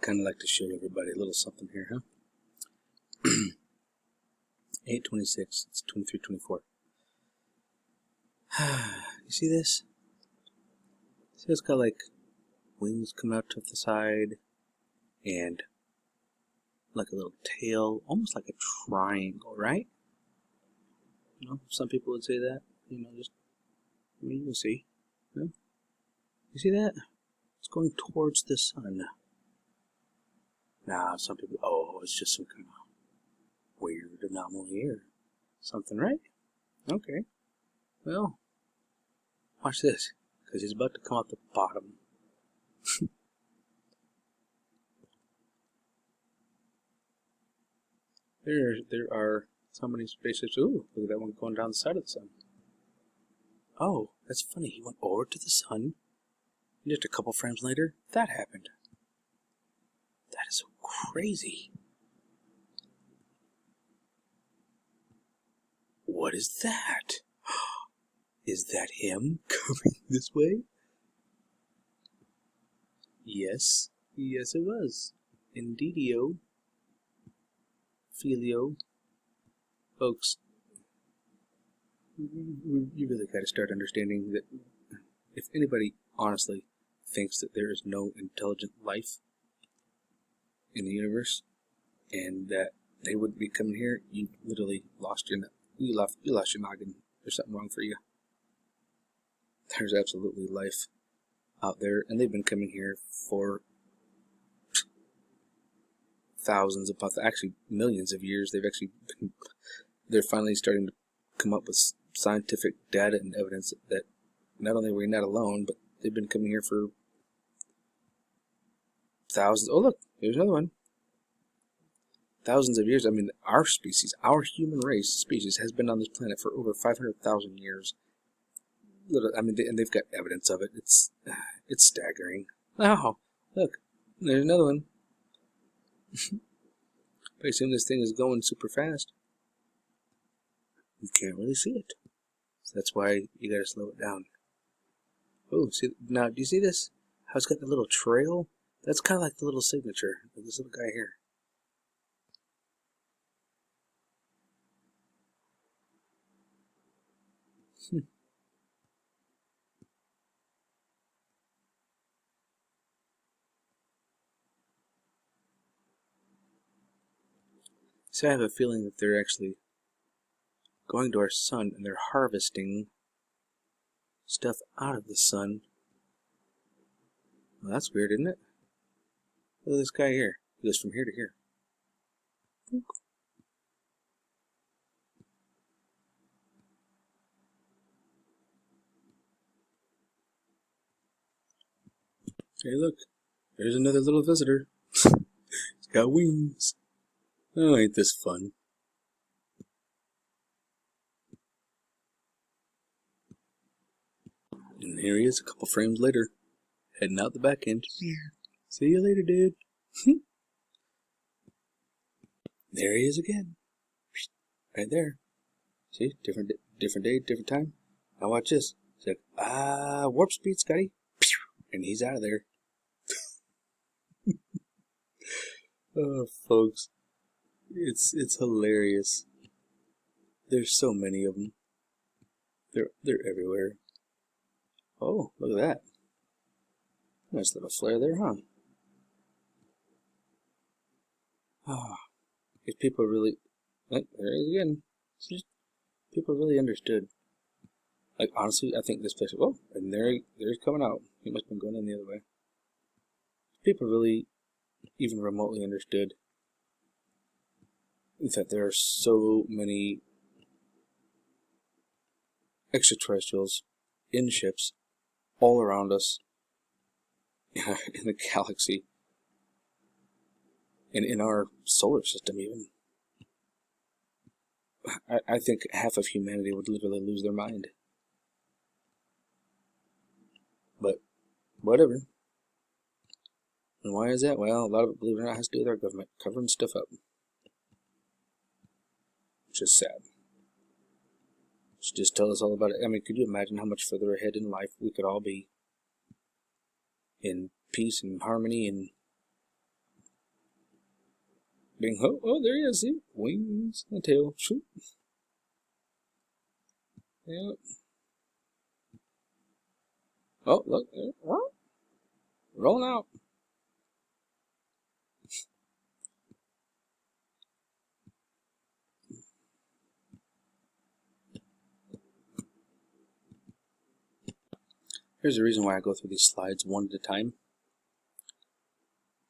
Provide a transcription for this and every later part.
kind of like to show everybody a little something here, huh? 8:26. It's 23:24. You see this? See, it's got like wings coming out to the side, and like a little tail, almost like a triangle, right? You know, some people would say that. You know, just you'll see. Yeah. You see that? It's going towards the sun. Now, some people, oh, it's just some kind of weird anomaly here. Something, right? Okay. Well, watch this, because he's about to come out the bottom. There are so many spaceships. Ooh, look at that one going down the side of the sun. Oh, that's funny. He went over to the sun, and just a couple frames later, that happened. That is so crazy. What is that? Is that him coming this way? Yes. Yes, it was. Indeedio. Filio. Folks, you really got to start understanding that if anybody honestly thinks that there is no intelligent life in the universe and that they wouldn't be coming here, you literally lost your noggin. There's something wrong for you. There's absolutely life out there, and they've been coming here for thousands of, actually millions of years. They're finally starting to come up with scientific data and evidence that not only are we not alone, but they've been coming here for thousands. Oh, look, there's another one. Thousands of years. I mean, our species, our human race species, has been on this planet for over 500,000 years. I mean, and they've got evidence of it. It's staggering. Oh, look, there's another one. I assume this thing is going super fast. You can't really see it. So that's why you gotta slow it down. Oh, see, now, do you see this? How it's got the little trail? That's kind of like the little signature of this little guy here. So I have a feeling that they're actually going to our sun and they're harvesting stuff out of the sun. Well, that's weird, isn't it? Look at this guy here. He goes from here to here. Hey, look. There's another little visitor. He's got wings. Oh, ain't this fun? And here he is a couple frames later, heading out the back end. See you later, dude. There he is again. Right there. See? Different day, different time. Now watch this. It's like, warp speed, Scotty. And he's out of there. Oh, folks. It's hilarious. There's so many of them. They're everywhere. Oh, look at that. Nice little flare there, huh? Oh, if people really... there he is again. People really understood. Like, honestly, I think this place... Oh, and there's coming out. He must have been going in the other way. People really even remotely understood that there are so many extraterrestrials in ships all around us in the galaxy and in our solar system even. I think half of humanity would literally lose their mind. But whatever. And why is that? Well, a lot of it, believe it or not, has to do with our government covering stuff up. Which is sad. Just tell us all about it. I mean, could you imagine how much further ahead in life we could all be in peace and harmony and Bing. Oh, there he is. See? Wings and tail. Shoot. Yep. Oh, look. Rolling out. Here's the reason why I go through these slides one at a time.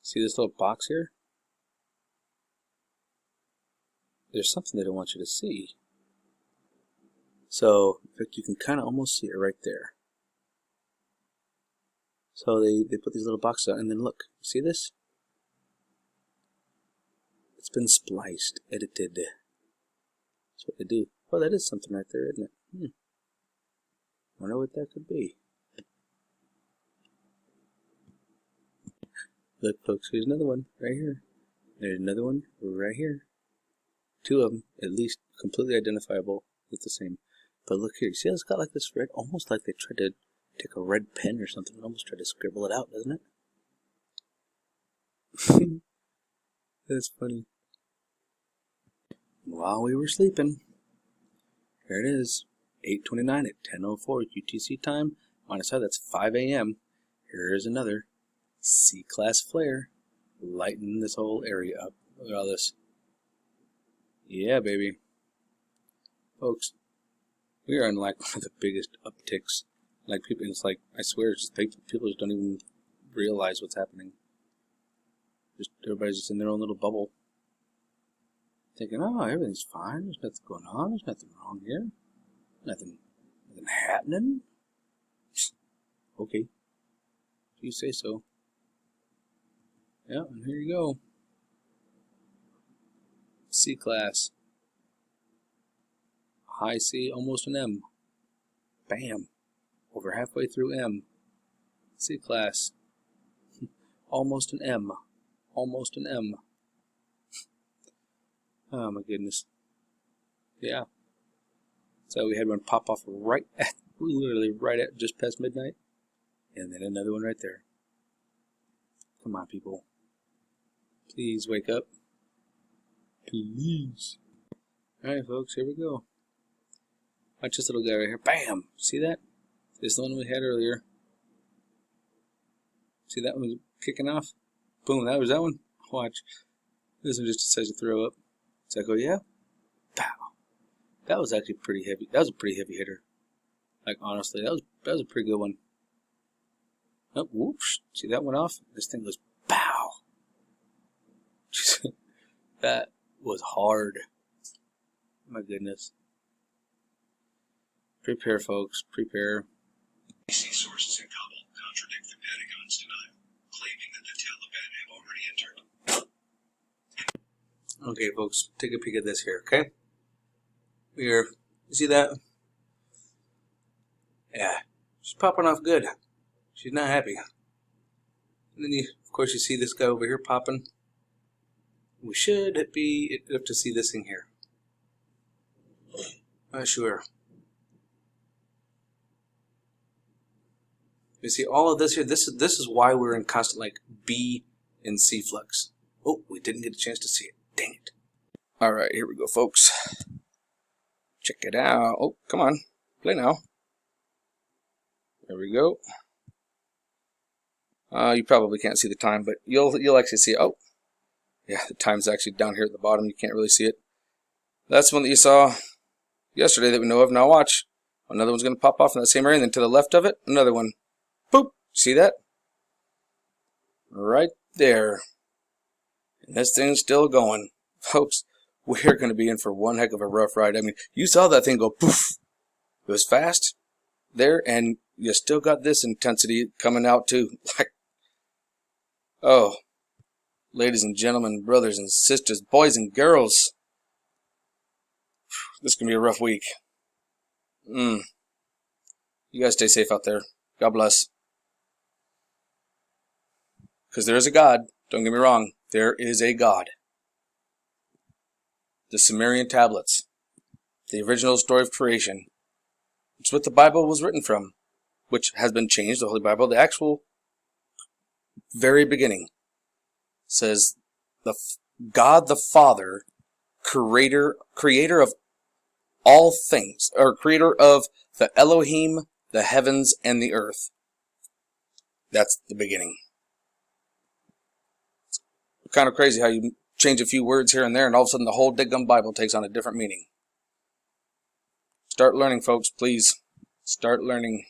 See this little box here? There's something they don't want you to see. So, in fact, you can kind of almost see it right there. So they put these little boxes out, and then look, see this? It's been spliced, edited. That's what they do. Oh, that is something right there, isn't it? Wonder what that could be. Look, folks, here's another one right here. There's another one right here. Two of them, at least, completely identifiable with the same. But look here, you see how it's got like this red, almost like they tried to take a red pen or something and almost try to scribble it out, doesn't it? That's funny. While we were sleeping, here it is, 8:29 at 10:04 UTC time. On its side, that's 5 a.m. Here is another C-Class flare, lighting this whole area up. Look at all this. Yeah, baby. Folks, we are in like one of the biggest upticks. Like people, it's like, I swear, it's just people just don't even realize what's happening. Just everybody's just in their own little bubble, thinking, oh, everything's fine. There's nothing going on. There's nothing wrong here. Nothing happening. Okay, if you say so. Yeah, and here you go. C-Class. High C, almost an M. Bam. Over halfway through M. C-Class. Almost an M. Almost an M. Oh my goodness. Yeah. So we had one pop off right at, literally right at just past midnight. And then another one right there. Come on, people. Please wake up. Please. Alright, folks, here we go. Watch this little guy right here. Bam! See that? This is the one we had earlier. See that one kicking off? Boom, that was that one. Watch. This one just decides to throw up. So I go, yeah? Pow! That was actually pretty heavy. That was a pretty heavy hitter. Like, honestly, that was a pretty good one. Oh, whoops. See that one off? This thing goes, pow! That was hard. My goodness. Prepare, folks. Prepare. BBC sources in Kabul contradict the Pentagon's denial, claiming that the Taliban have already entered. Okay, folks. Take a peek at this here, okay? Here. You see that? Yeah. She's popping off good. She's not happy. And then, of course, you see this guy over here popping. We should be able to see this thing here. Not sure. You see all of this here. This is why we're in constant like B and C flux. Oh, we didn't get a chance to see it. Dang it! All right, here we go, folks. Check it out. Oh, come on, play now. There we go. You probably can't see the time, but you'll actually see it. Oh, yeah, the time's actually down here at the bottom. You can't really see it. That's one that you saw yesterday that we know of. Now watch. Another one's going to pop off in that same area, and then to the left of it, another one. Boop! See that? Right there. And this thing's still going. Folks, we're going to be in for one heck of a rough ride. I mean, you saw that thing go poof. It was fast there, and you still got this intensity coming out too. Like, oh, ladies and gentlemen, brothers and sisters, boys and girls. This is going to be a rough week. You guys stay safe out there. God bless. Because there is a God. Don't get me wrong. There is a God. The Sumerian tablets. The original story of creation. It's what the Bible was written from. Which has been changed, the Holy Bible. The actual very beginning says the God the Father, creator of all things, or creator of the Elohim, the heavens and the earth. That's the beginning. Kind of crazy how you change a few words here and there, and all of a sudden the whole Diggum Bible takes on a different meaning. Start learning, folks, please. Start learning.